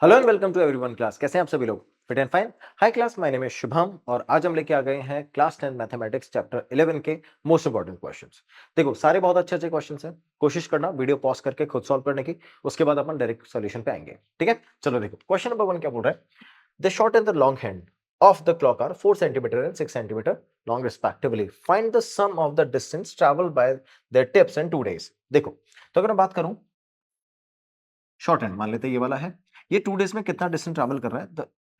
Hello and welcome to everyone class. कैसे हैं आप सभी लोग? Fit and fine. Hi class, my name is Shubham और आज हम लेके आ गए हैं क्लास 10 मैथमेटिक्स चैप्टर 11 के मोस्ट इंपॉर्टेंट क्वेश्चंस। देखो, सारे बहुत अच्छे अच्छे क्वेश्चंस हैं। कोशिश करना वीडियो पॉज करके खुद सॉल्व करने की, उसके बाद अपन डायरेक्ट सॉल्यूशन पे आएंगे। ठीक है, चलो देखो क्वेश्चन नंबर 1 क्या बोल रहा है। The short and the long hand of the clock are 4 centimeter and 6 centimeter long respectively. Find the sum of the distance traveled by their tips in 2 days. देखो, तो अगर मैं बात करूं शॉर्ट हैंड, मान लेते हैं ये वाला है, ये 2 डेज में कितना डिस्टेंस ट्रैवल कर रहा है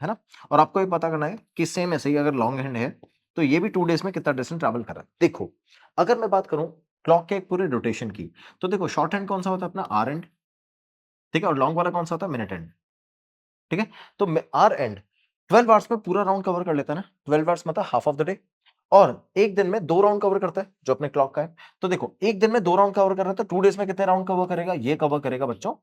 है ना। और आपको ये पता करना है कि सेम ऐसे ही अगर लॉन्ग हैंड है तो ये भी 2 डेज में कितना डिस्टेंस ट्रैवल कर रहा है। देखो, अगर मैं बात करूं क्लॉक के एक पूरे रोटेशन की, तो देखो शॉर्ट हैंड कौन सा होता है अपना आर एंड, ठीक है, और लॉन्ग वाला कौन सा होता है मिनट एंड। ठीक है, तो आर एंड 12 आवर्स में पूरा राउंड कवर कर लेता है ना। 12 आवर्स मतलब हाफ ऑफ द डे, और एक दिन में 2 राउंड कवर करता है जो अपने क्लॉक का है। तो देखो, एक दिन में 2 राउंड कवर कर रहा है तो 2 डेज में कितने राउंड कवर करेगा? ये कवर करेगा बच्चों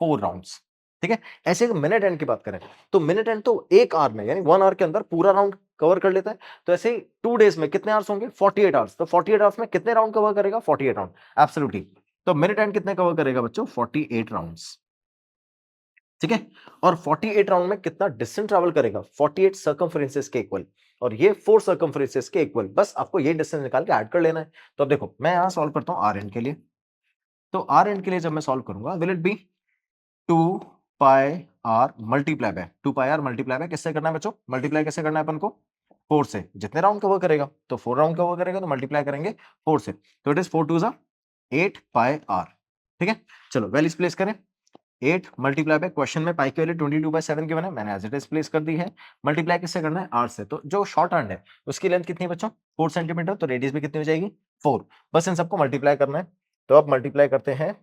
4 राउंड्स। ठीक है, ऐसे मिनट एंड की बात करें तो मिनट एंड तो एक आवर में यानी 1 आवर के अंदर पूरा राउंड कवर कर लेता है। तो ऐसे ही 2 डेज में कितने आवर्स होंगे? 48 आवर्स। तो 48 आवर्स में कितने राउंड कवर करेगा? 48 राउंड। एब्सोल्युटली। तो मिनट एंड कितने कवर करेगा बच्चों? 48 राउंड्स। ठीक है, और 48 राउंड में कितना डिस्टेंस ट्रैवल करेगा? 48 सर्कमफ्रेंसेस के इक्वल, और ये 4 सर्कमफ्रेंसेस के इक्वल। बस आपको ये डिस्टेंस निकाल के ऐड कर लेना है। तो अब देखो, मैं यहां सॉल्व करता हूं आर एन के लिए। तो आर एन के लिए जब मैं सॉल्व करूंगा, will it be 2 pi r multiply by 2 pi r multiply by किससे करना है बच्चों? मल्टीप्लाई कैसे करना है अपन को? 4 से। जितने राउंड कवर करेगा तो 4 राउंड कवर करेगा तो मल्टीप्लाई करेंगे 4 से। तो इट इज 4 टू जा 8 पाई आर। ठीक है, चलो वैल्यूज प्लेस करें। 8 मल्टीप्लाई बाय, क्वेश्चन में पाई की वैल्यू 22/7 गिवन है, मैंने एज इट इज प्लेस कर दी है। मल्टीप्लाई किससे करना है? आर से। तो जो शॉर्ट हैंड है उसकी लेंथ कितनी है बच्चों? 4 सेंटीमीटर, तो रेडियस भी कितनी हो जाएगी? 4। बस इन सबको मल्टीप्लाई करना है। तो अब मल्टीप्लाई करते हैं।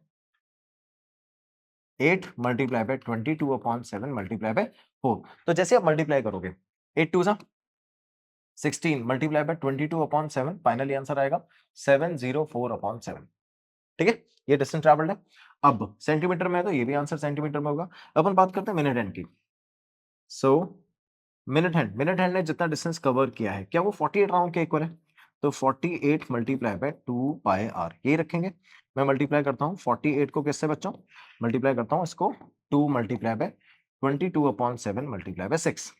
8 मल्टीप्लाई बाय 22/7 मल्टीप्लाई बाय 4। तो जैसे आप मल्टीप्लाई करोगे, 8 टू जा 16 मल्टीप्लाई बाय 22/7, फाइनली आंसर आएगा 704/7। ठीक है, ये डिस्टेंस ट्रैवल्ड है। अब सेंटीमीटर में है तो ये भी आंसर सेंटीमीटर में होगा। अपन बात करते हैं मिनट हैंड की। सो मिनट हैंड ने जितना डिस्टेंस कवर किया है, क्या वो 48 राउंड के इक्वल है? तो 48 मल्टीप्लाई बाय 2 पाई आर, ये रखेंगे। मैं मल्टीप्लाई करता हूँ 48 को किससे बच्चों? मल्टीप्लाई करता हूँ इसको 2 मल्टीप्लाई बाय 22/7 मल्टीप्लाई बाय 6।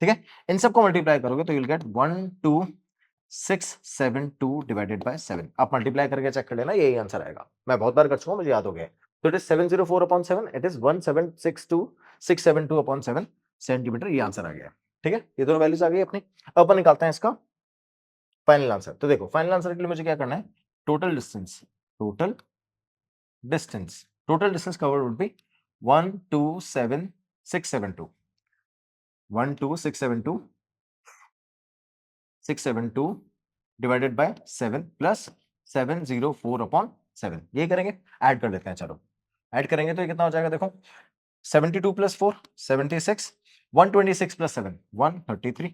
ठीक है, इन सबको मल्टीप्लाई करोगे तो यूल गेट 12672 डिवाइडेड बाय 7। आप मल्टीप्लाई करके चेक कर लेना, यही आंसर आएगा। मैं बहुत बार कर चुका हूं, मुझे याद हो गया। तो it is 704/7, it is 1762672/7 centimetre, ये आंसर आ गया। ठीक है, ये दोनों वैल्यूज आ गई अपनी। अब अपन निकालते हैं इसका फाइनल आंसर। तो देखो, फाइनल आंसर के लिए मुझे क्या करना है? Total distance, total total distance covered would be 12672 12672 672 divided by 7 plus 704/7, ये करेंगे। ऐड कर देते हैं, चलो ऐड करेंगे तो ये कितना हो जाएगा? देखो, 72 प्लस 4 76, 126 प्लस 7 133,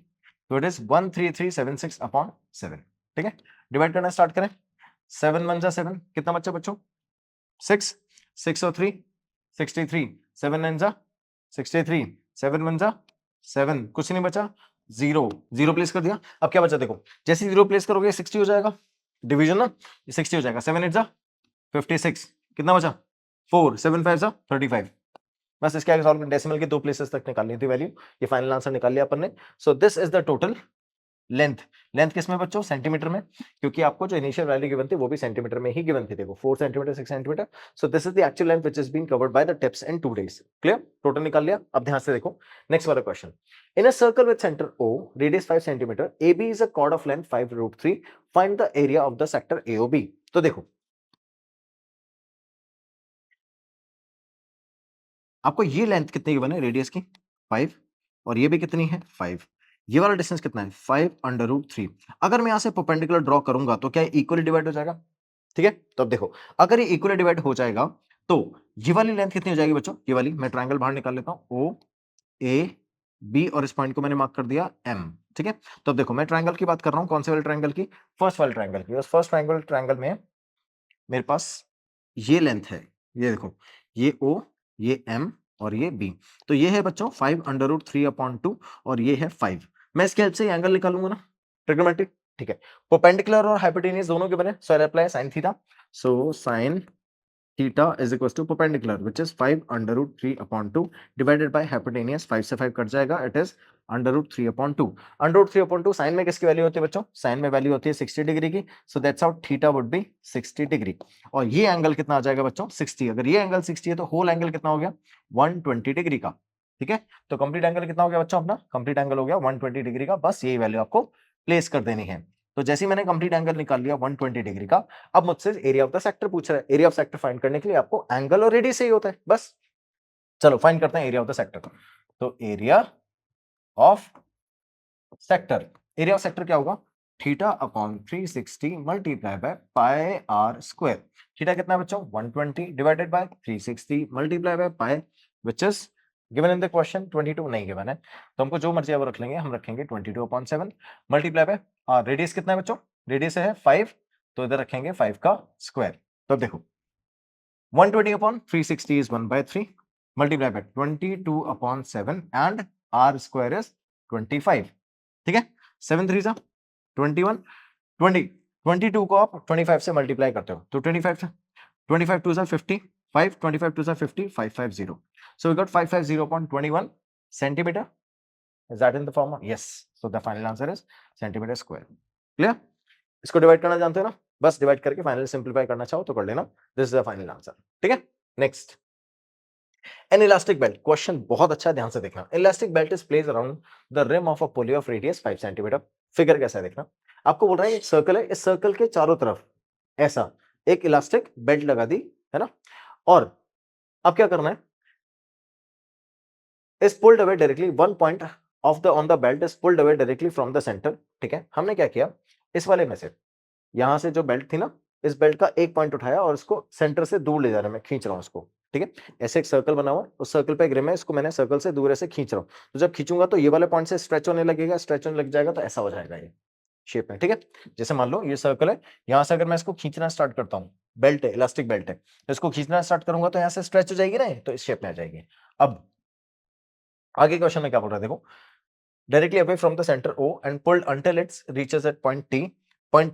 तो इट इज 13376/7। ठीक है, डिवाइड करना स्टार्ट करें। 7 1 जा 7, कितना बच्चा बच्चों? 6, 6 और 3 63, 7 9 जा 63, 7 1 जा 7, कुछ नहीं बचा, जीरो। जीरो प्लेस कर दिया। अब क्या बचा? देखो, जैसे जीरो प्लेस करोगे 60 हो जाएगा, डिवीजन ना, 60 हो जाएगा। 7 8 जा 56, कितना बचा? 4, 7 5 जा 35। बस इसके आगे सॉल्व, डेसिमल के 2 प्लेसेस तक निकालनी थी वैल्यू। ये फाइनल आंसर निकाल लिया अपन ने। सो this is the total length. Length किसमें बच्चों? सेंटीमीटर में, क्योंकि आपको जो इनिशियल वैल्यू गिवन थी वो भी सेंटीमीटर में ही गिवन थी। देखो, 4 centimetre 6 centimetre. So this is the actual length which is been covered by the tips in 2 days. Clear? Total निकाल लिया। अब ध्यान से देखो नेक्स्ट वाला question. In a circle with centre O, radius 5 centimetre, AB is a chord of length 5√3, find the area of the sector AOB। तो देखो, आपको ये लेंथ कितनी गिवन है रेडियस की? 5, और ये भी कितनी है? 5। ये वाला डिस्टेंस कितना है? 5√3। अगर मैं यहां से परपेंडिकुलर ड्रॉ करूंगा तो क्या इक्वली डिवाइड हो जाएगा? ठीक है, तो अब देखो, अगर ये इक्वली डिवाइड हो जाएगा तो ये वाली लेंथ कितनी हो जाएगी बच्चों? ये वाली, मैं ट्रायंगल बाहर निकाल लेता हूं, ओ ए बी, और इस पॉइंट को मैंने मार्क कर दिया एम। ठीक है, तो अब देखो, मैं ट्रायंगल की बात कर रहा हूं, कौन से वाले ट्रायंगल की? फर्स्ट वाले ट्रायंगल की। फर्स्ट ट्रायंगल में मेरे पास ये लेंथ है, ये देखो, ये ओ, ये एम और ये बी। तो ये है बच्चों 5√3/2 और ये है 5। मैं इसके हेल्प से एंगल निकालूंगा ना, ट्रिग्नोमेट्रिक। ठीक है, परपेंडिकुलर और हाइपोटेन्यूज दोनों के बने, so I apply sin theta. So sin theta is equal to perpendicular which is 5√3/2 divided by hypotenuse 5 से 5 कट जाएगा इट इज √3/2 √3/2 साइन में किसकी वैल्यू होती है बच्चों साइन में वैल्यू होती है 60 डिग्री की सो that's how theta would be 60 degree और ये एंगल कितना आ जाएगा बच्चों 60 अगर ये एंगल 60 है तो होल एंगल कितना हो गया 120 डिग्री का ठीक है तो कंप्लीट एंगल कितना हो गया बच्चों अपना कंप्लीट एंगल हो गया 120 डिग्री का बस यही वैल्यू आपको प्लेस कर देनी है तो जैसे ही मैंने कंप्लीट एंगल निकाल लिया 120 डिग्री का अब मुझसे एरिया ऑफ द सेक्टर पूछ रहा है एरिया ऑफ सेक्टर फाइंड करने के लिए आपको एंगल और रेडियस ही होता है बस चलो फाइंड करते हैं एरिया ऑफ द सेक्टर तो area of sector area of sector क्या होगा theta upon 360 multiply by pi are square theta कितना है बच्चों 120 divided by 360 multiply by pi which is given in the question 22 नहीं गिवन है तो हमको जो मर्जी है वो रख लेंगे हम रखेंगे 22/7 मल्टीप्लाई बाय रेडियस कितना है बच्चों रेडियस है 5 तो इधर रखेंगे 5 का स्क्वायर तो देखो 120/360 is 1/3 multiplied by 22/7 and r square is 25 ठीक है 7 3 जा 21 20 22 को आप 25 से मल्टीप्लाई करते हो तो 25 से 25 2 जा 50 5 25 2 जा 50 550 so we got 550.21 centimeter is that in the formula yes so the final answer is centimeter square clear इसको डिवाइड करना जानते हो ना बस डिवाइड करके फाइनली सिंपलीफाई करना चाहो तो कर लेना this is the final answer ठीक है next an elastic belt question बहुत अच्छा ध्यान से देखना elastic belt is place around the rim of a pulley of radius 5 centimetre figure कैसा है देखना आपको बोल रहा है एक सर्कल है इस सर्कल के चारों तरफ ऐसा एक इलास्टिक बेल्ट लगा दी है ना और अब क्या करना है is pulled away directly one point of the on the belt is pulled away directly from the center ठीक है हमने क्या किया इस वाले में से यहां से जो बेल्ट थी ना इस बेल्ट का एक पॉइंट उठाया और इसको सेंटर से दूर ले जा रहा हूं मैं खींच रहा हूं इसको ठीक है ऐसे एक सर्कल बना हुआ उस सर्कल पे एक रिम है इसको मैंने सर्कल से दूर ऐसे खींच रहा हूं तो जब खींचूंगा तो ये वाले पॉइंट से स्ट्रेच होने लगेगा स्ट्रेच होने लग जाएगा तो ऐसा हो जाएगा ये शेप में ठीक है जैसे मान लो ये सर्कल है यहां से अगर मैं इसको खींचना स्टार्ट करता हूं बेल्ट है इलास्टिक बेल्ट है तो इसको खींचना स्टार्ट करूंगा तो यहां से स्ट्रेच हो जाएगी ना तो इस शेप में आ जाएगी अब आगे क्वेश्चन में क्या बोल रहा है देखो directly away from the center O and pulled until it reaches at point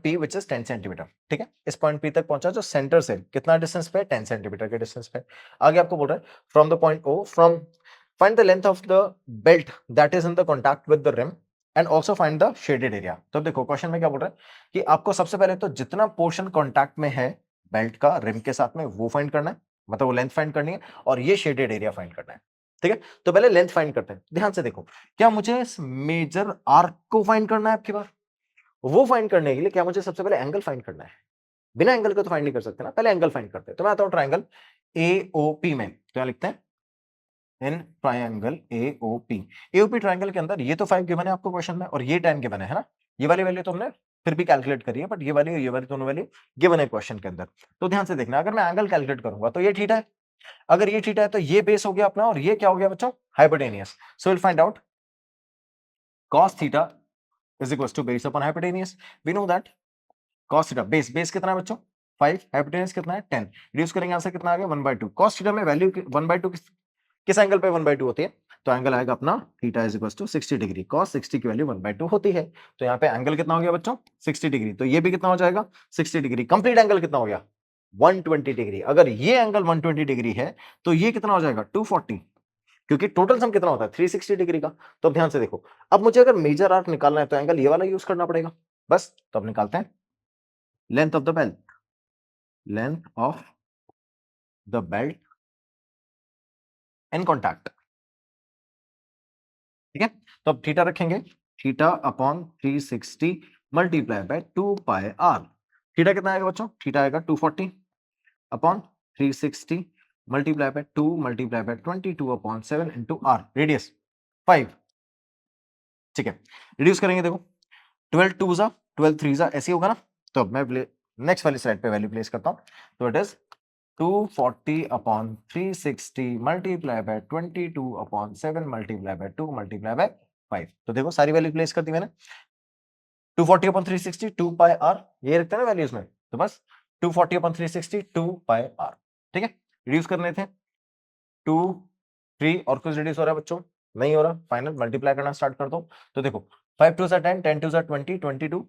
P which is 10 centimetre ठीक है इस पॉइंट P तक पहुंचा जो सेंटर से कितना डिस्टेंस पे 10 सेंटीमीटर के डिस्टेंस पे आगे आपको बोल रहा है from the point O from find the length of the belt that is in the contact with the rim and also find the shaded area तो देखो क्वेश्चन में क्या बोल रहा है कि आपको सबसे पहले तो जितना पोर्शन कॉन्टैक्ट में है बेल्ट का रिम के साथ में वो फाइंड करना है मतलब वो लेंथ फाइंड करनी है और ये शेडेड एरिया फाइंड करना है ठीक है तो पहले लेंथ फाइंड करते हैं ध्यान से देखो क्या मुझे इस मेजर आर्क को फाइंड करना है आपकी बार वो फाइंड करने के लिए क्या मुझे सबसे पहले एंगल फाइंड करना है बिना एंगल को तो फाइंड नहीं कर सकते ना पहले एंगल फाइंड करते हैं तो मैं आता हूं ट्रायंगल एओपी में तो क्या लिखते हैं in triangle AOP AOP triangle के अंदर ये तो 5 गिवन है आपको क्वेश्चन में और ये 10 गिवन है ना ये वाली वैल्यू तो हमने फिर भी कैलकुलेट करी है बट ये वाली दोनों वैल्यू गिवन है क्वेश्चन के अंदर तो ध्यान से देखना अगर मैं एंगल कैलकुलेट करूंगा तो ये थीटा है अगर ये थीटा है तो ये बेस हो गया अपना और ये क्या हो गया बच्चों hypotenuse so will find out cos theta is equals to base upon hypotenuse we know that cos theta base कितना है बच्चों 5 hypotenuse कितना है 10 रिड्यूस करेंगे आंसर कितना आ गया 1/2 cos theta में वैल्यू 1/2 किस एंगल पे 1/2 होती है तो एंगल आएगा अपना theta is equal to 60 degree cos 60 की वैल्यू 1/2 होती है तो यहाँ पे एंगल कितना हो गया बच्चों 60 डिग्री तो ये भी कितना हो जाएगा 60 डिग्री कंप्लीट एंगल कितना हो गया 120 डिग्री अगर ये एंगल 120 डिग्री है तो ये कितना हो जाएगा 240 क्योंकि टोटल सम कितना होता है 360 डिग्री का तो अब ध्यान से देखो अब मुझे अगर मेजर आर्क निकालना है तो एंगल ये वाला यूज करना पड़ेगा बस तो अब निकालते हैं length of the belt in contact ठीक है तो अब थीटा रखेंगे theta upon 360 multiply by 2 pi r theta कितना आएगा बच्चों थीटा आएगा 240 upon 360 multiply by 2 multiply by 22/7 into r radius 5 ठीक है रिड्यूस करेंगे देखो 12 2 जा 12 3 जा ऐसे होगा ना तो अब मैं नेक्स्ट वाली स्लाइड पे वैल्यू प्लेस करता हूं तो it is 240/360 multiply by 22/7 multiply by 2 multiply bye 5 तो देखो सारी वैल्यू प्लेस कर दी मैंने 240/360 2 पाई आर ये रखते हैं ना वैल्यूज में तो बस 240/360 2 पाई आर ठीक है रिड्यूस करने थे 2 3 और कुछ रिड्यूस हो रहा है बच्चों नहीं हो रहा फाइनल मल्टीप्लाई करना स्टार्ट कर दो तो देखो 5 2 10 10 2 20 22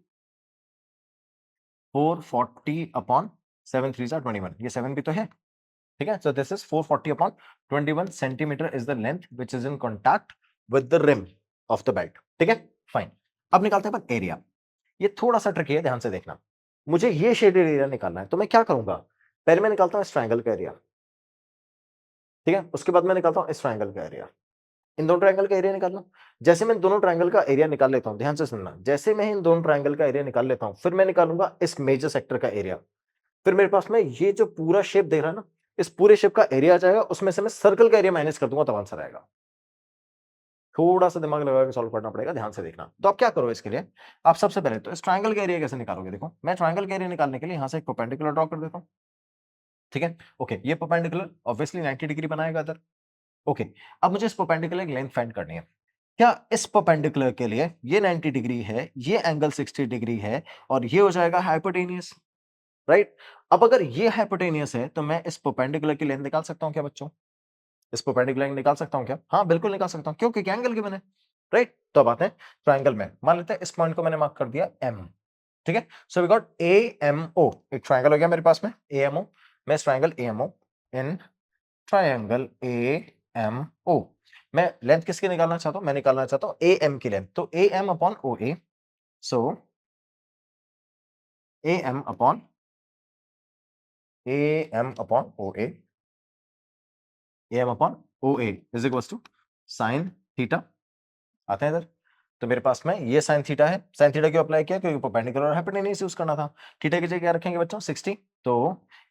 440/7 3 21 ये 7 भी तो है ठीक है, so this is 440 upon 21 centimetre is the length which is in contact with the rim of the belt. ठीक है, फाइन। अब निकालते हैं अपन एरिया। ये थोड़ा सा ट्रिकी है, ध्यान से देखना। मुझे ये शेडेड एरिया निकालना है, तो मैं क्या करूंगा, पहले मैं निकालता हूं इस ट्रायंगल का एरिया। ठीक है, उसके बाद मैं निकालता हूं इस ट्रायंगल का एरिया। इन दोनों ट्रायंगल का एरिया निकालना। जैसे मैं दोनों ट्रायंगल का एरिया निकाल लेता हूं, ध्यान से सुनना, जैसे मैं इन दोनों ट्रायंगल का एरिया निकाल लेता हूं, फिर मैं निकालूंगा इस मेजर सेक्टर का एरिया। फिर मेरे पास में ये जो पूरा शेप देख रहा है ना, इस पूरे शेप का एरिया आ जाएगा, उसमें से मैं सर्कल का एरिया माइनस कर दूंगा, तब आंसर आएगा। थोड़ा सा दिमाग लगा के सॉल्व करना पड़ेगा, ध्यान से देखना। तो आप क्या करो इसके लिए, आप सबसे पहले तो इस ट्रायंगल का एरिया कैसे निकालोगे। देखो, मैं ट्रायंगल का एरिया निकालने के लिए यहां से एक परपेंडिकुलर ड्रॉ कर देता हूं। ठीक है, ओके, ये परपेंडिकुलर ऑब्वियसली 90 डिग्री बनाएगा इधर। ओके, अब मुझे इस परपेंडिकुलर की लेंथ फाइंड करनी है। क्या इस परपेंडिकुलर के लिए ये 90 डिग्री है, ये एंगल 60 डिग्री है, और ये हो जाएगा हाइपोटेनियस, राइट। अब अगर ये हाइपोटेनियस है, तो मैं इस परपेंडिकुलर की लेंथ निकाल सकता हूं क्या बच्चों, इस परपेंडिकुलर लाइन निकाल सकता हूं क्या, हाँ बिल्कुल निकाल सकता हूं, क्योंकि एंगल गिवन है, राइट। तो अब आते हैं ट्रायंगल में, मान लेते हैं इस पॉइंट को मैंने मार्क कर दिया एम। ठीक है, सो वी गॉट AMO, एक ट्रायंगल हो गया मेरे पास में AMO। मैं इस triangle AMO, in triangle AMO, मैं लेंथ किसकी निकालना चाहता हूं, मैं निकालना चाहता हूं AM की लेंथ। तो AM upon OA, so AM upon OA, AM upon OA is equals to sine theta. आते हैं इधर, तो मेरे पास में ये साइन थीटा है। साइन थीटा क्यों अप्लाई किया, क्योंकि परपेंडिकुलर और हाइपोटेन्यूज यूज करना था। थीटा की जगह क्या रखेंगे बच्चों, 60। तो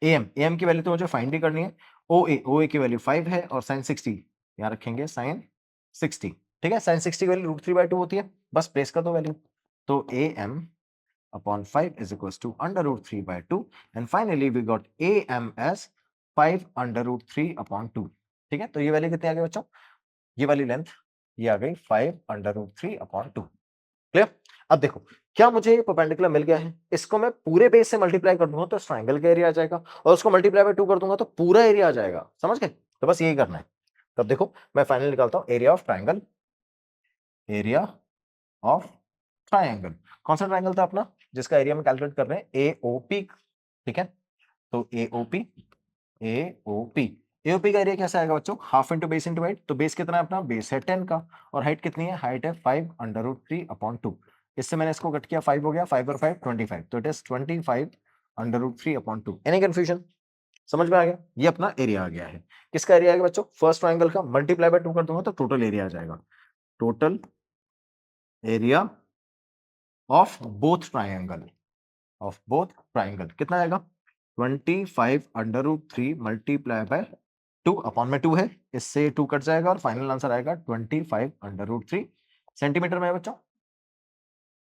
AM की वैल्यू तो मुझे फाइंड भी करनी है। OA की वैल्यू 5 है, और साइन 60 यहाँ रखेंगे, साइन 60। ठीक है, साइन 60 की वैल्यू √3/2 होती है, बस प्लेस कर दो वैल्यू। तो AM upon 5 is equals to under root 3/2, and finally we got AM as 5 under root 3 upon 2। ठीक है, तो ये वैल्यू कितनी आ गई बच्चों, ये वाली लेंथ ये आ गई 5 under root 3 upon 2। क्लियर। अब देखो, क्या मुझे ये परपेंडिकुलर मिल गया है, इसको मैं पूरे बेस से मल्टीप्लाई कर दूंगा तो ट्रायंगल का एरिया आ जाएगा, और उसको मल्टीप्लाई बाय 2 कर दूंगा तो पूरा एरिया आ जाएगा, समझ गए। तो बस यही करना है। तब देखो, मैं फाइनल निकालता हूं area of triangle, area of triangle. कौन सा ट्रायंगल था अपना, जिसका एरिया में कैलकुलेट कर रहे हैं, AOP। ठीक है, तो AOP, AOP, AOP का एरिया कैसा आएगा बच्चों, half into base into height. तो बेस कितना है अपना, बेस है 10 का, और हाइट कितनी है, हाइट है 5 अंडर रूट 3 अपॉन 2। इससे मैंने इसको कट किया, 5 हो गया, 5 और 5 25, तो it is 25 under root 3 upon 2। Any confusion, समझ में आ गया। ये अपना एरिया आ गया है। किसका एरिया आ गया बच्चों, फर्स्ट ट्रायंगल का, मल्टीप्लाई बाय 2 कर दूंगा तो टोटल एरिया आ जाएगा। Total area of both triangle, of both triangle कितना आएगा, 25 under root 3 multiply by 2 upon में 2 है, इससे 2 कट जाएगा, और फाइनल आंसर आएगा 25 अंडर रूट 3 सेंटीमीटर में है बच्चों।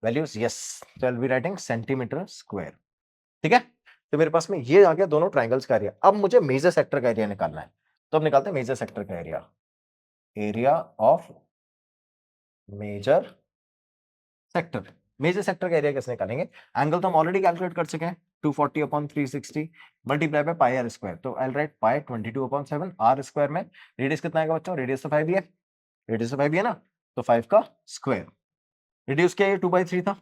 वैल्यूज यस, तो I will be writing centimetre square. ठीक है, तो मेरे पास में ये आ गया दोनों ट्रायंगल्स का एरिया। अब मुझे मेजर सेक्टर का एरिया निकालना है, तो अब निकालते हैं मेजर सेक्टर का area, area of major sector. Major sector का एरिया कैसे निकालेंगे, एंगल तो हम ऑलरेडी कैलकुलेट कर चुके हैं, 240 upon 360 multiply by pi are square. तो I write pi 22 upon 7 R square में रेडियस कितना आएगा बच्चों, रेडियस तो 5 ही है, रेडियस तो 5 ही है ना, तो 5 का स्क्वायर। रेडियस क्या है, 2/3 था,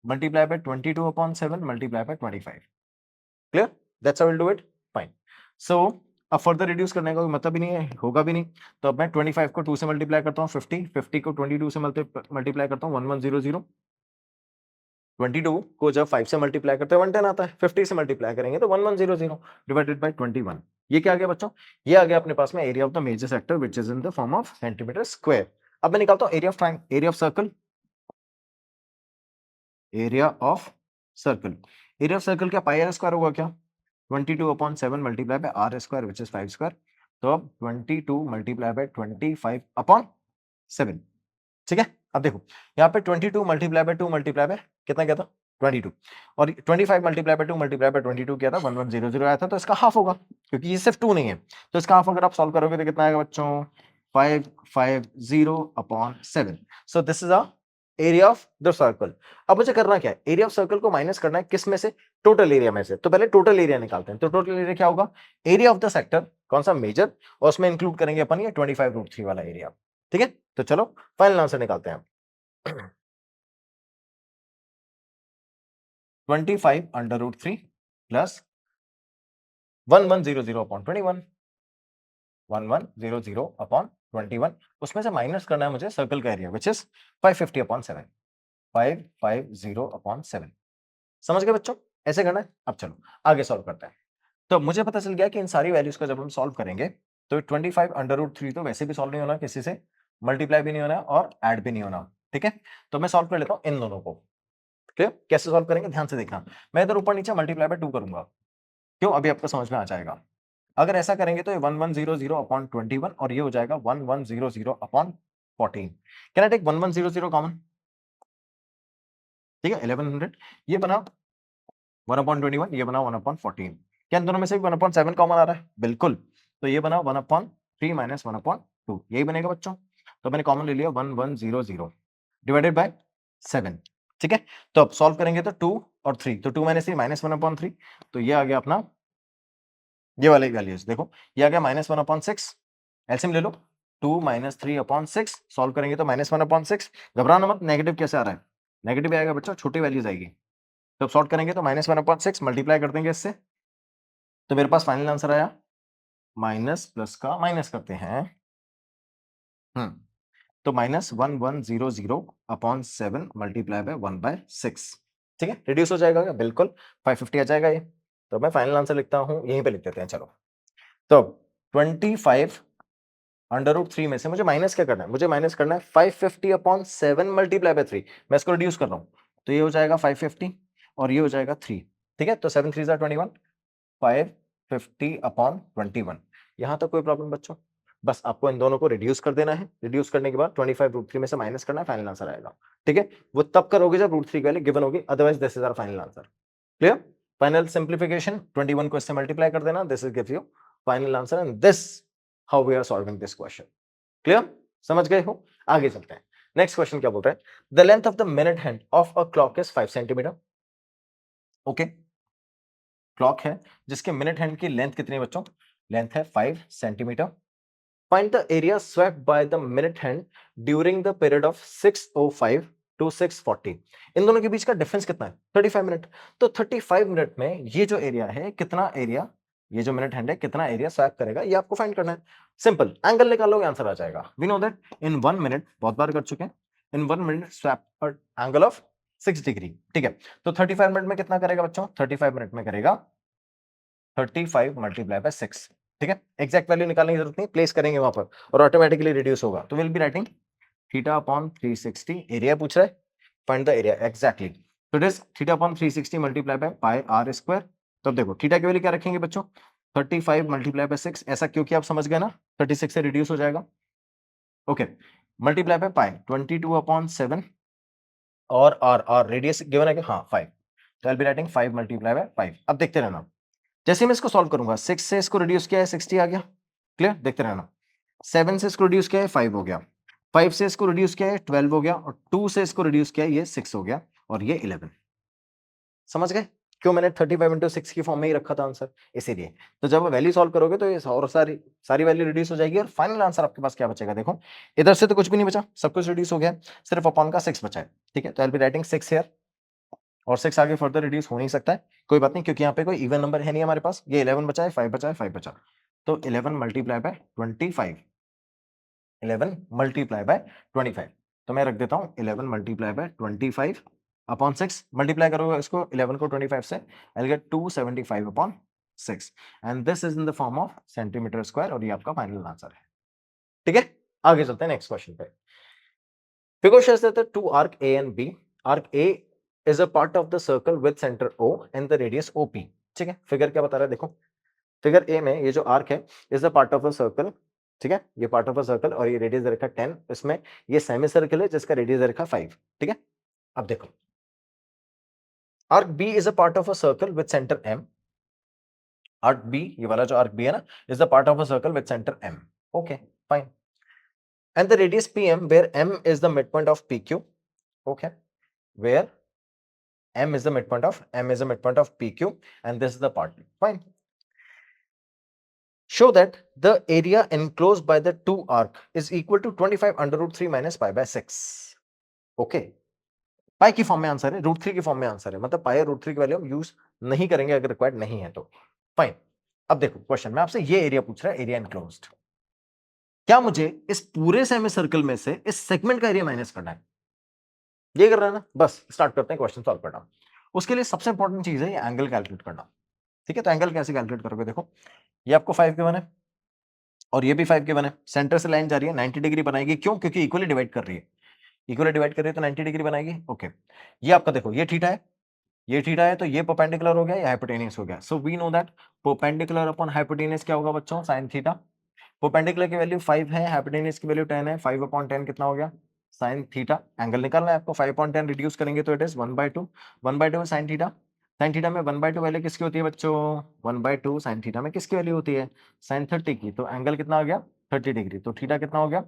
multiply by 22 upon 7 multiply by 25। Clear, that's how will do it, fine. So अब फर्दर रिड्यूस करने का कोई मतलब ही नहीं है, होगा भी नहीं। तो अब मैं 25 को 2 से मल्टीप्लाई करता हूँ, 50 को 22 से मल्टीप्लाई करता हूँ, 1100। 22 को जब 5 से मल्टीप्लाई करते हैं 110 आता है, 50 से मल्टीप्लाई करेंगे तो 1100 डिवाइडेड बाय 21। ये क्या आ गया बच्चों, ये आ गया अपने पास में area of the major sector which is in the form of centimetre square. अब मैं निकालता हूं area of triangle, area of circle, area of circle. Area of circle क्या पाई आर स्क्वायर होगा क्या, 22 upon 7 multiply by r square which is 5 square. तो अब 22 multiply by 25 upon 7। ठीक है, अब देखो यहाँ पे 22 मल्टीप्लाई बाय 2 मल्टीप्लाई बाय कितना क्या था, 22, और 25 मल्टीप्लाई बाय 2 मल्टीप्लाई बाय 22 क्या था, 1100 आया था, तो इसका हाफ होगा, क्योंकि ये सिर्फ 2 नहीं है, तो इसका हाफ अगर आप सॉल्व करोगे तो कितना आएगा बच्चों, 550 upon 7। So this is a area of the circle. अब मुझे करना क्या है, एरिया ऑफ सर्कल को माइनस करना है किस में से, टोटल एरिया में से। तो पहले टोटल एरिया निकालते हैं, तो टोटल एरिया क्या होगा, एरिया ऑफ द सेक्टर, कौन सा, मेजर, और उसमें इंक्लूड करेंगे अपन ये 25 √3 वाला एरिया। ठीक है, तो चलो फाइनल आंसर निकालते हैं। 25 under root 3 plus 1100 upon 21, 1100 upon 21, उसमें से माइनस करना है मुझे सर्कल का area which is 550 upon 7, 550 upon 7। समझ गए बच्चों? ऐसे करना है। अब चलो आगे सॉल्व करते हैं। तो मुझे पता चल गया कि इन सारी वैल्यूज का जब हम सॉल्व करेंगे तो 25 √3 तो वैसे भी सॉल्व नहीं होना, किसी से मल्टीप्लाई भी नहीं होना और ऐड भी नहीं होना। ठीक है, तो मैं सॉल्व कर लेता हूं इन दोनों को। क्लियर? कैसे सॉल्व करेंगे ध्यान से देखना। मैं इधर ऊपर नीचे मल्टीप्लाई बाय 2 करूंगा। क्यों? अभी आपको समझ में आ जाएगा। अगर ऐसा करेंगे तो ये 1100 अपॉन 21 और ये हो जाएगा 1100 upon 14। Can I take 1100 common? ठीक है, 1100 ये बना 1 अपॉन 21, ये बना 1 अपॉन 14। क्या इन दोनों में से 1 अपॉन 7 कॉमन आ रहा है? बिल्कुल। तो ये बना 1 अपॉन 3 माइनस 1 अपॉन 2, यही बनेगा बच्चों। तो मैंने कॉमन ले लिया 1100 डिवाइडेड बाय 7। ठीक है, तो अब सॉल्व करेंगे तो 2 और 3, तो 2 माइनस 3 माइनस 1 अपॉन 3, तो ये आ गया अपना ये वाली वैल्यूज। देखो ये आ गया माइनस 1 अपॉन 6, एलसीएम ले लो। 2 माइनस 3 अपॉन 6 सॉल्व करेंगे तो माइनस 1 अपॉन 6। घबराना मत, नेगेटिव कैसे आ रहा है? नेगेटिव आएगा बच्चों, छोटी वैल्यूज आएगी। तो अब सॉल्व करेंगे तो माइनस 1 अपॉन 6 मल्टीप्लाई कर देंगे इससे, तो मेरे पास फाइनल आंसर आया माइनस प्लस का माइनस करते हैं। तो माइनस 1100 अपॉन 7 मल्टीप्लाई बाय 1/6। ठीक है, रिड्यूस हो जाएगा क्या? बिल्कुल, 550 आ जाएगा ये। तो मैं फाइनल आंसर लिखता हूं, यहीं पे लिख देते हैं। चलो, तो 25 √3 में से मुझे माइनस क्या करना है? मुझे माइनस करना है 550 अपॉन 7 मल्टीप्लाई बाय 3। मैं इसको रिड्यूस कर रहा हूं, तो ये हो जाएगा 550 और ये हो जाएगा 3। ठीक है, तो 7 3 21, 550 अपॉन 21। यहां तक कोई प्रॉब्लम बच्चों? बस आपको इन दोनों को रिड्यूस कर देना है। रिड्यूस करने के बाद 25 √3 में से माइनस करना है, फाइनल आंसर आएगा। ठीक है, वो तब करोगे जब √3 की वैल्यू गिवन होगी, otherwise this is our final answer. Clear? Final simplification 21 को इससे मल्टीप्लाई कर देना, this is gives you final answer and this how we are solving this question. Clear? समझ गए हो? आगे चलते हैं। नेक्स्ट क्वेश्चन क्या बोल रहा है? The length of the minute hand of a clock is 5 centimetre. Okay, clock है जिसके मिनट हैंड की लेंथ कितनी है बच्चों? लेंथ है 5 centimetre. Find the area swept by the minute hand during the period of 6:05 to 6:40। इन दोनों के बीच का डिफरेंस कितना है? 35 मिनट। तो 35 मिनट में ये जो एरिया है, कितना एरिया, ये जो मिनट हैंड है कितना एरिया स्वैप करेगा, ये आपको फाइंड करना है। सिंपल, एंगल निकालोगे आंसर आ जाएगा। We know that in 1 minute, बहुत बार कर चुके हैं, in 1 minute swept angle of 6 degree. ठीक है, तो 35 मिनट में कितना करेगा बच्चों? 35 मिनट में करेगा 35 मल्टीप्लाई बाय 6। ठीक है, एग्जैक्ट वैल्यू निकालने की जरूरत नहीं, प्लेस करेंगे वहां पर और ऑटोमेटिकली रिड्यूस होगा। तो will be writing theta upon 360, area पूछ रहा है, फाइंड द एरिया एग्जैक्टली। तो it is theta upon 360 multiply by pi are square. तो अब देखो थीटा की वैल्यू क्या रखेंगे बच्चों? 35 मल्टीप्लाई बाय 6। ऐसा क्योंकि आप समझ गए ना, 36 से रिड्यूस हो जाएगा। Okay, multiply by pi 22 upon 7 और आर रेडियस गिवन है कि हाँ 5। तो I will be writing 5 multiply by 5। अब देखते रहना, जैसे मैं इसको सॉल्व करूंगा 6 से इसको रिड्यूस किया है 60 आ गया। क्लियर? देखते रहना, 7 से इसको रिड्यूस किया है 5 हो गया, 5 से इसको रिड्यूस किया है 12 हो गया और 2 से इसको रिड्यूस किया है ये 6 हो गया और ये 11। समझ गए क्यों मैंने 35 इंटू 6 की फॉर्म में ही रखा था आंसर? इसीलिए। तो जब वैल्यू सॉल्व करोगे तो ये और सारी सारी वैल्यू रिड्यूस हो जाएगी और फाइनल आंसर आपके पास क्या बचेगा? देखो इधर से तो कुछ भी नहीं बचा, सब कुछ रिड्यूस हो गया, सिर्फ अपॉन का 6 बचा है। ठीक है, तो I will be writing 6 here और 6 आगे फर्दर रिड्यूस हो नहीं सकता है, कोई बात नहीं, क्योंकि यहाँ पे कोई इवन नंबर है नहीं हमारे पास। ये 11 बचा है, 5 बचा है, 5 बचा, तो 11 मल्टीप्लाई बाय 25, 11 मल्टीप्लाई बाय 25। तो मैं रख देता हूँ 11 मल्टीप्लाई बाय 25 अपॉन 6। मल्टीप्लाई करोगे इसको 11 को 25 से, I will get 275 upon 6 and this is in the form of centimetre square और ये आपका फाइनल आंसर है। ठीक है, आगे चलते हैं नेक्स्ट क्वेश्चन पे। Figure shows that the two arc A and B, arc A is a part of the circle with center O and the radius OP। ठीक है, फिगर क्या बता रहा है? देखो फिगर ए में ये जो आर्क है is a part of a circle. ठीक है, ये पार्ट ऑफ अ सर्कल और ये रेडियस दे रखा है 10, इसमें ये सेमी सर्कल है जिसका रेडियस दे रखा है 5। ठीक है, अब देखो arc B is a part of a circle with centre M. Arc B, ये वाला जो आर्क बी है ना, is the part of a circle with centre M. Okay fine, and the radius P M where M is the mid point of P Q. Okay, where m is the midpoint of pq and this is the part, fine. Show that the area enclosed by the two arc is equal to 25 under root 3 minus pi by 6। Okay, पाई की form में answer है, root 3 की form में answer है, मतलब पाई और root 3 की value हम यूज नहीं करेंगे अगर रिक्वायर्ड नहीं है तो। फाइन, अब देखो क्वेश्चन में आपसे ये एरिया पूछ रहा है, एरिया एनक्लोज्ड। क्या मुझे इस पूरे सेमी सर्कल में से इस सेगमेंट का एरिया माइनस करना है? ये कर रहा है ना? बस स्टार्ट करते हैं क्वेश्चन सॉल्व करना। उसके लिए सबसे इंपॉर्टेंट चीज है ये एंगल कैलकुलेट करना। ठीक है, तो एंगल कैसे कैलकुलेट करोगे? देखो ये आपको 5 गिवन है और ये भी 5 गिवन है। सेंटर से लाइन जा रही है, 90 डिग्री बनाएगी। क्यों? क्योंकि इक्वली डिवाइड कर रही है। इक्वली डिवाइड कर रही है तो 90 डिग्री बनाएगी। ओके, ये आपका देखो ये थीटा है, ये थीटा है, तो ये परपेंडिकुलर हो गया, ये हाइपोटेन्यूस हो गया। So we know that perpendicular upon hypotenuse क्या होगा बच्चों? sin theta. परपेंडिकुलर की वैल्यू 5 है, हाइपोटेन्यूस की वैल्यू 10 है। 5 अपॉन 10 कितना हो गया? sin theta. एंगल निकालना है आपको, 5 अपॉन 10 रिड्यूस करेंगे तो it is 1/2। 1/2 sin theta. sin theta में 1/2 वैल्यू किसकी होती है बच्चों? 1/2 sin थीटा में किसकी वैल्यू होती है? sin 30 की। तो एंगल कितना आ गया? 30 डिग्री। तो थीटा कितना हो गया?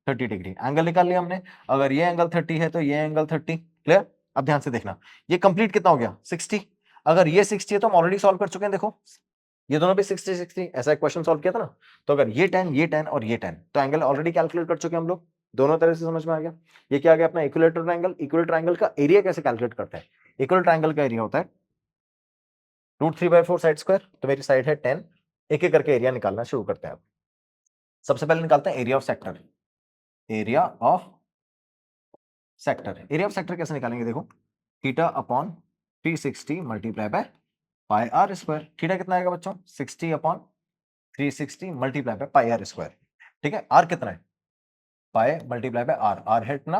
30 डिग्री। एंगल निकाल लिया हमने। अगर ये एंगल 30 है तो ये एंगल 30। क्लियर? अब ध्यान से देखना, ये कंप्लीट कितना हो गया? 60। अगर ये 60 है तो हम ऑलरेडी सॉल्व कर चुके हैं। देखो ये दोनों भी 60 60 ऐसा एक क्वेश्चन सॉल्व किया था ना। तो अगर ये 10 ये 10 और ये 10 तो एंगल ऑलरेडी कैलकुलेट कर चुके हैं हम लोग। दोनों तरह से समझ में आ गया। ये क्या आ गया अपना इक्विलेटरल ट्रायंगल। इक्विलेटरल ट्रायंगल का एरिया कैसे कैलकुलेट करते हैं? इक्विलेटरल ट्रायंगल का एरिया होता है √3/4 साइड स्क्वायर। तो मेरी साइड है 10। एक एक करके एरिया निकालना शुरू करते हैं। अब सबसे पहले निकालते हैं area of sector. Area of sector. Area of sector कैसे निकालेंगे? देखो theta upon 360 multiply by pi are square. Theta कितना आएगा बच्चों? 60 upon 360 multiply by pi are square. ठीक है, आर कितना है? Pi multiply by r. R है इतना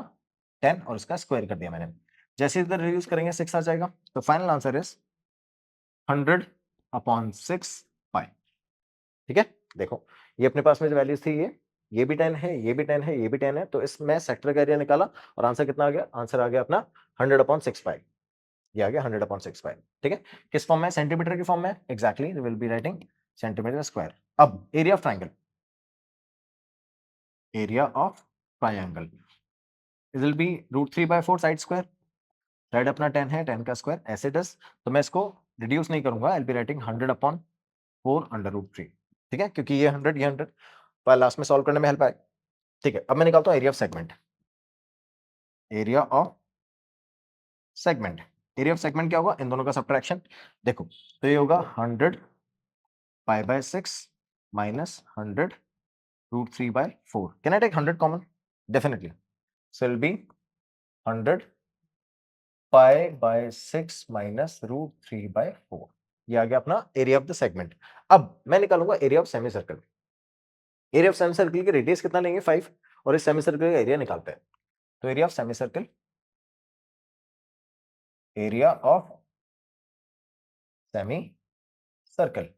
10 और इसका स्क्वायर कर दिया मैंने। जैसे इधर रिड्यूस करेंगे 6 आ जाएगा। तो फाइनल आंसर इज 100 अपॉन 6 पाई। ठीक है, देखो ये अपने पास में जो वैल्यूज थी ये भी 10 है, ये भी 10 है, ये भी 10 है। तो इसमें सेक्टर का एरिया निकाला और आंसर कितना आ गया? आंसर आ गया अपना 100 अपॉन 6 पाई। ये आ गया 100 अपॉन 6 पाई। ठीक है, किस फॉर्म में? सेंटीमीटर की फॉर्म में। Exactly, will be writing centimetre square. अब area of triangle. Area of triangle will be √3/4 side square. Side अपना 10 है, 10 का स्क्वायर ऐसे 10। तो मैं इसको रिड्यूस नहीं करूंगा, I will be writing 100 upon 4 √3। ठीक है, क्योंकि ये 100 ये 100 पर लास्ट में सॉल्व करने में हेल्प आए। ठीक है, अब मैं निकालता हूं area of segment. Area of segment. Area of segment क्या होगा? इन दोनों का सब्ट्रैक्शन। देखो तो ये होगा 100 पाई/6 minus 100 √3/4। Can I take 100 common? Definitely. So will be 100 पाई/6 माइनस √3/4। ये आ गया अपना एरिया ऑफ द सेगमेंट। अब मैं निकालूंगा area of semi circle. Area of semi circle की रेडियस कितना लेंगे? 5। और इस सेमी सर्कल का एरिया निकालते हैं। तो area of semi circle, area of semi circle.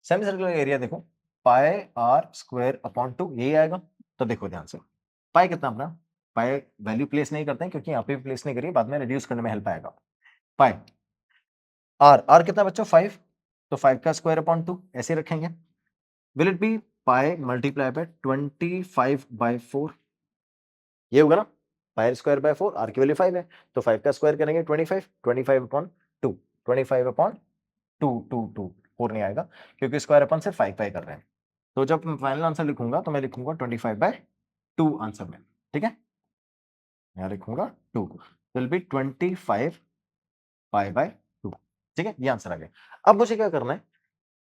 Semi circle का एरिया देखो पाई आर स्क्वायर अपॉन 2 यही आएगा। तो देखो ध्यान से, पाई कितना अपना? पाई वैल्यू प्लेस नहीं करते हैं क्योंकि यहाँ पे भी प्लेस नहीं करिए, बाद में रिड्यूस करने में हेल्प आएगा। पाई आर, आर कितना बच्चों? 5। तो 5 का स्क्वायर अपॉन 2 ऐसे रखेंगे। Will it B pi multiply bye 25/4? ये होगा ना, पाई स्क्वायर बाय 4। आर की वैल्यू 5 है तो 5 का स्क्वायर करेंगे 25। 25 अपॉन 2। 25 अपॉन 2 2 2 4 नहीं आएगा क्योंकि स्क्वायर अपन से 5 पाई कर रहे हैं। तो जब मैं फाइनल आंसर लिखूंगा तो मैं लिखूंगा 25/2 आंसर में। ठीक है, यहाँ लिखूंगा 2 विल बी 25 पाई/2। ठीक है, ये आंसर आ गया। अब मुझे क्या करना है?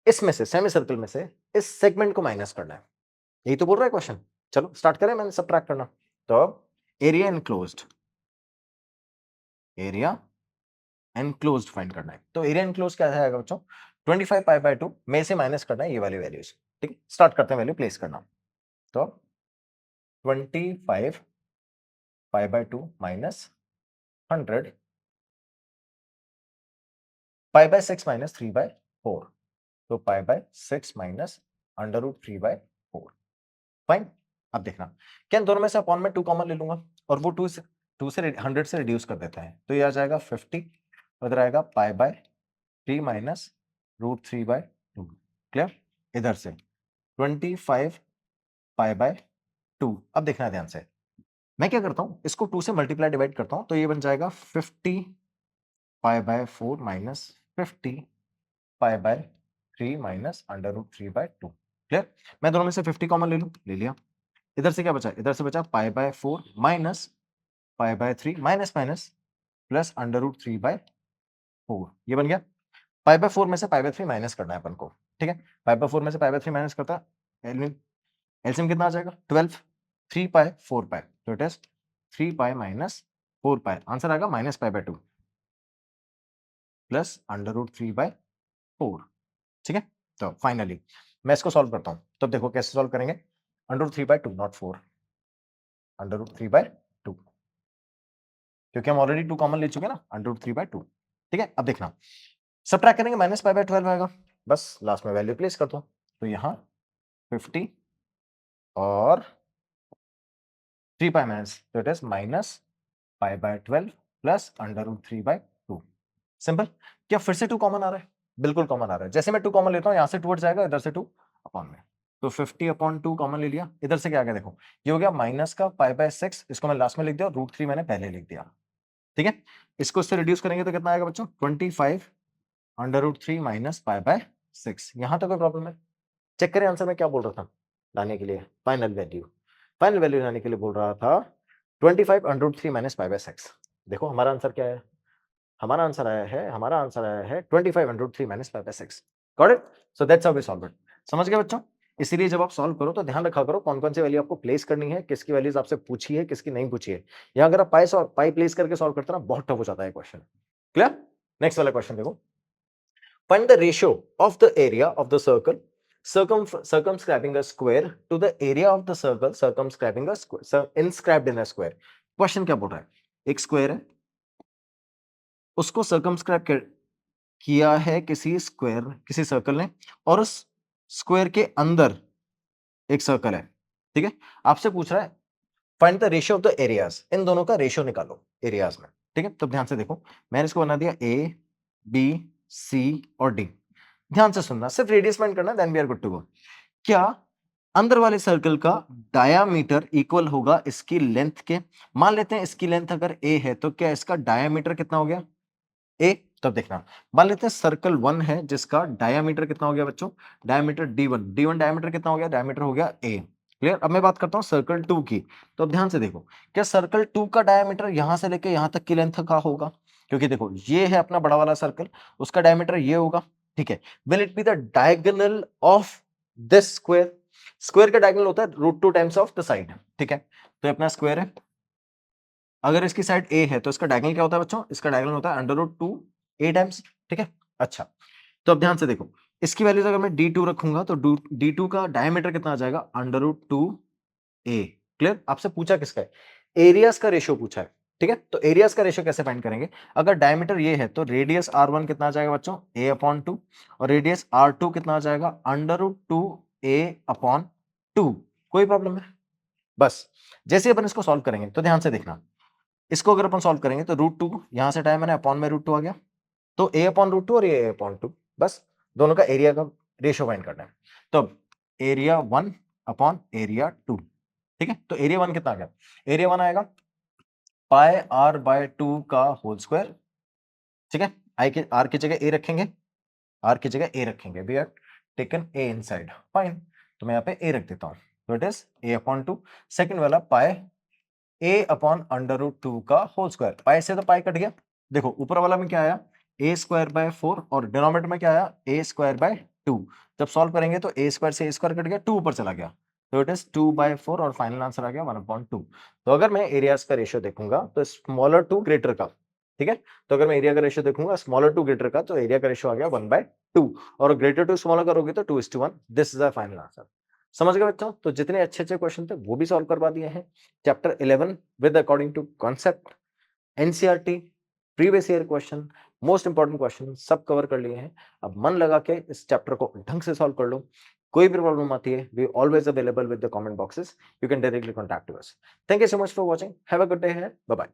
इसमें से सेमी सर्कल में से इस सेगमेंट को माइनस करना है। यही तो बोल रहा है क्वेश्चन। चलो स्टार्ट करें, मैंने सबट्रैक्ट करना। तो area enclosed, area enclosed find करना है। तो एरिया एनक्लोज्ड क्या आएगा बच्चों? 25 पाई/2 में से माइनस करना है ये वाली वैल्यूज। ठीक है, स्टार्ट करते हैं वैल्यू प्लेस करना। तो 25 पाई/2 माइनस 100 पाई/6 माइनस 3/4। तो पाई/6 माइनस √3/4। फाइन। अब देखना, क्या इन दोनों में से अपॉन में 2 कॉमन ले लूंगा और वो 2 से 100 से रिड्यूस कर देता है। तो ये आ जाएगा 50। उधर आएगा पाई/3 माइनस √3/2। क्लियर? इधर से 25 पाई/2। अब देखना ध्यान से, मैं क्या करता हूं, इसको 2 से मल्टीप्लाई डिवाइड करता हूं तो ये बन जाएगा 50 पाई/4 माइनस 50 पाई/3 माइनस √3/2। क्लियर? मैं दोनों में से 50 कॉमन ले लूं, ले लिया। इधर से क्या बचा? इधर से बचा पाई/4 माइनस पाई/3 माइनस माइनस प्लस √3/4। ये बन गया। पाई/4 में से पाई/3 माइनस करना है अपन को। ठीक है, पाई बाय 4 में से पाई बाय 3 माइनस करता एलसीएम कितना आ जाएगा 12, 3 पाई 4 पाई, तो it is 3 pi minus 4 pi, answer आएगा minus pi by 2 plus under root 3 by 4। ठीक है, तो फाइनली मैं इसको सॉल्व करता हूं, तो देखो कैसे सॉल्व करेंगे, under root 3 by 2 not 4, under root 3 by 2, क्योंकि हम ऑलरेडी 2 कॉमन ले चुके हैं ना, अंडर रूट 3 बाय 2। ठीक है, अब देखना सबट्रैक्ट करेंगे माइनस पाई बाय 12 आएगा, बस लास्ट में वैल्यू प्लेस कर दो, तो यहां 50 और 3 पाई माइनस, तो it is minus pi by 12 plus under root 3 by 2। Simple. क्या फिर से 2 कॉमन आ रहा है? बिल्कुल कॉमन आ रहा है, जैसे मैं 2 कॉमन लेता हूं यहां से 2 हट जाएगा, इधर से 2 अपॉन में, तो 50 अपॉन 2 कॉमन ले लिया, इधर से क्या आ गया देखो, ये हो गया माइनस का पाई बाय 6, इसको मैं लास्ट में लिख दिया, रूट 3 मैंने पहले लिख दिया। ठीक है, इसको इससे रिड्यूस करेंगे तो कितना आएगा बच्चों, 25 under root 3 minus pi by 6। यहां तक कोई प्रॉब्लम है? चेक करें आंसर में क्या बोल रहा था लाने के लिए, फाइनल वैल्यू लाने के लिए बोल रहा था 25 under root 3 minus pi by 6। देखो हमारा आंसर क्या है, हमारा आंसर आया है 25 under root 3 minus pi by 6। Got it? So that's how we solve it. समझ गए बच्चों? इसीलिए जब आप सॉल्व करो तो ध्यान रखा करो कौन कौन सी वैल्यू आपको प्लेस करनी है, किसकी वैल्यूज आपसे पूछी है, किसकी नहीं पूछी है। यहाँ अगर आप पाई प्लेस करके सॉल्व करते ना, बहुत टफ हो जाता है क्वेश्चन। क्लियर? नेक्स्ट वाला क्वेश्चन देखो, find the ratio of the area of the circle circumscribing a square to the area of the circle circumscribing a square inscribed in a square। Question क्या बोल रहा है, एक स्क्वायर है, उसको circumscribe किया है किसी सर्कल ने, और उस स्क्वायर के अंदर एक सर्कल है। ठीक है, आपसे पूछ रहा है find the ratio of the areas, इन दोनों का रेशियो निकालो एरियाज में। ठीक है, तो ध्यान से देखो, मैंने इसको बना दिया ए बी सी और डी। ध्यान से सुनना, सिर्फ रेडियस फाइंड करना, then we are good to go. क्या अंदर वाले सर्कल का डायामीटर इक्वल होगा इसकी लेंथ के? मान लेते हैं इसकी लेंथ अगर ए है, तो क्या इसका डायामीटर कितना हो गया ए? तब देखना, मान लेते हैं सर्कल 1 है जिसका डायामीटर कितना हो गया बच्चों, डायामीटर D1 डायामीटर कितना हो गया, डायामीटर हो गया ए। क्लियर? अब मैं बात करता हूं सर्कल 2 की, तो अब ध्यान से देखो, क्या सर्कल 2 का डायामीटर यहां से लेके यहां तक की लेंथ का होगा? क्योंकि देखो ये है अपना बड़ा वाला सर्कल, उसका डायमीटर ये होगा। ठीक है, will it be the diagonal of this square? Square का डायगोनल होता है √2 टाइम्स ऑफ द साइड। ठीक है, तो अपना स्क्वायर है, अगर इसकी साइड ए है तो इसका डायगोनल क्या होता है बच्चों, इसका डायगोनल होता है √2 ए टाइम्स। ठीक है, अच्छा, तो अब ध्यान से देखो, इसकी वैल्यूज अगर मैं D2 रखूंगा तो D2 का डायमीटर कितना आ जाएगा, √2 ए। क्लियर? आपसे पूछा किसका है, एरियाज का रेशियो पूछा है। ठीक है, तो एरियाज का रेशियो कैसे फाइंड करेंगे, अगर डायमीटर ये है तो रेडियस R1 कितना आ जाएगा बच्चों, A/2, और रेडियस R2 कितना आ जाएगा, √2 A/2। कोई प्रॉब्लम है? बस जैसे अपन इसको सॉल्व करेंगे तो ध्यान से देखना, इसको अगर अपन सॉल्व करेंगे तो √2 यहां से हटाया मैंने, अपॉन में √2 आ गया, तो A/√2 और A/2, बस दोनों का एरिया का रेशियो फाइंड करना है। तो एरिया 1 अपॉन एरिया 2। ठीक है, तो एरिया 1 कितना आ गया, एरिया 1 आएगा पाई R/2 का होल स्क्वायर। ठीक है, आर की जगह ए रखेंगे, we are taken A inside, fine, तो मैं यहाँ पे ए रख देता हूँ, तो इट इज A/2। सेकंड वाला पाई A/√2 का होल स्क्वायर, पाई से तो पाई कट गया, देखो ऊपर वाला में क्या आया, A²/4, और डिनोमिनेटर में क्या आया, A²/2। जब सॉल्व करेंगे तो A² से A² कट गया, 2 ऊपर चला गया, तो इट इज 2/4, और फाइनल आंसर आ गया 1/2। तो अगर मैं एरियाज का रेशियो देखूंगा तो स्मॉलर टू ग्रेटर का, ठीक है, तो अगर मैं एरिया का रेशियो देखूंगा स्मॉलर टू ग्रेटर का, तो एरिया का रेशियो आ गया 1/2, और ग्रेटर टू स्मॉलर करोगे तो 2:1। This is the final answer. समझ गए बच्चों? तो जितने अच्छे अच्छे क्वेश्चन थे वो भी सॉल्व करवा दिए हैं। Chapter 11 with according to concept, NCERT, previous year question, most important question सब कवर कर लिए हैं। अब मन लगा के इस चैप्टर को ढंग से सॉल्व कर लो। कोई भी प्रॉब्लम आती है, we always available with the comment boxes, you can directly contact us. Thank you so much for watching, have a good day, bye bye.